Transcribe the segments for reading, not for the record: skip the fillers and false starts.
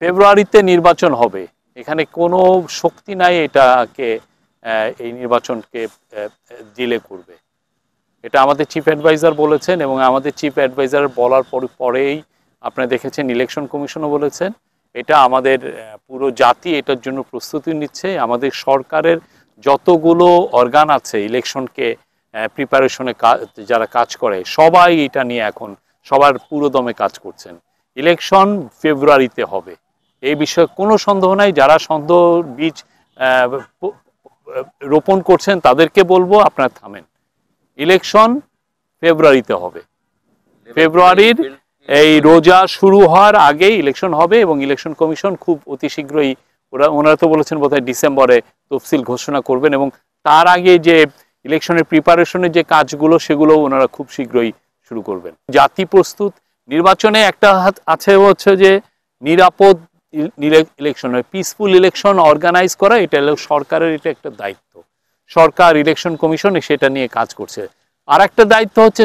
ফেব্রুয়ারিতে নির্বাচন হবে, এখানে কোনো শক্তি নাই এটাকে এই নির্বাচনকে ডিলে করবে। এটা আমাদের চিফ অ্যাডভাইজার বলেছেন, এবং আমাদের চিফ অ্যাডভাইজার বলার পরেই আপনারা দেখেছেন ইলেকশন কমিশনও বলেছেন। এটা আমাদের পুরো জাতি এটার জন্য প্রস্তুতি নিচ্ছে। আমাদের সরকারের যতগুলো অর্গান আছে ইলেকশনকে প্রিপারেশনে যারা কাজ করে, সবাই এটা নিয়ে এখন সবার পুরোদমে কাজ করছেন। ইলেকশন ফেব্রুয়ারিতে হবে, এই বিষয়ে কোনো সন্দেহ নাই। যারা সন্দেহ বীজ রোপণ করছেন তাদেরকে বলবো আপনারা থামেন। ইলেকশন ফেব্রুয়ারিতে হবে, ফেব্রুয়ারির এই রোজা শুরু হওয়ার আগেই ইলেকশন হবে, এবং ইলেকশন কমিশন খুব অতি শীঘ্রই ওনারা তো বলেছেন বোধহয় ডিসেম্বরে তফসিল ঘোষণা করবেন, এবং তার আগে যে ইলেকশনের প্রিপারেশনের যে কাজগুলো সেগুলো ওনারা খুব শীঘ্রই শুরু করবেন। জাতি প্রস্তুত। নির্বাচনে একটা আছে হচ্ছে যে নিরাপদ ইলেকশন, পিসফুল ইলেকশন অর্গানাইজ করা, এটা হলো সরকারের, এটা একটা দায়িত্ব। সরকার ইলেকশন কমিশন সেটা নিয়ে কাজ করছে। আর একটা দায়িত্ব হচ্ছে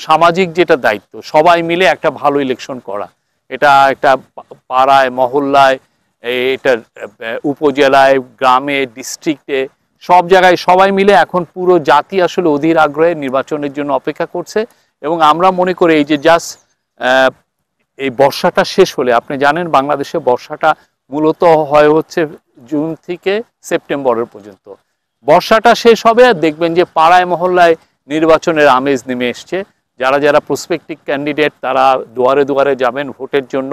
সামাজিক যেটা দায়িত্ব, সবাই মিলে একটা ভালো ইলেকশন করা। এটা একটা পাড়ায় মহল্লায়, এটা উপজেলায়, গ্রামে, ডিস্ট্রিক্টে, সব জায়গায় সবাই মিলে এখন পুরো জাতি আসলে অধীর আগ্রহে নির্বাচনের জন্য অপেক্ষা করছে। এবং আমরা মনে করি এই যে জাস্ট এই বর্ষাটা শেষ হলে, আপনি জানেন বাংলাদেশে বর্ষাটা মূলত হয় হচ্ছে জুন থেকে সেপ্টেম্বরের পর্যন্ত। বর্ষাটা শেষ হবে আর দেখবেন যে পাড়ায় মহল্লায় নির্বাচনের আমেজ নেমে এসছে। যারা যারা প্রসপেক্টিভ ক্যান্ডিডেট তারা দুয়ারে দুয়ারে যাবেন ভোটের জন্য।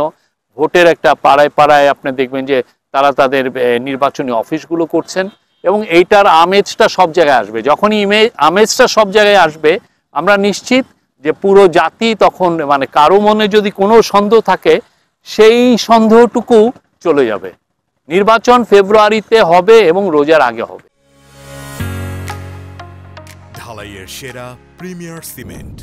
ভোটের একটা পাড়ায় পাড়ায় আপনি দেখবেন যে তারা তাদের নির্বাচনী অফিসগুলো করছেন, এবং এইটার আমেজটা সব জায়গায় আসবে। যখনই আমেজটা সব জায়গায় আসবে, আমরা নিশ্চিত যে পুরো জাতি তখন, মানে কারো মনে যদি কোনো সন্দেহ থাকে সেই সন্দেহটুকু চলে যাবে। নির্বাচন ফেব্রুয়ারিতে হবে এবং রোজার আগে হবে। ঢালাইয়ের সেরা প্রিমিয়ার সিমেন্ট।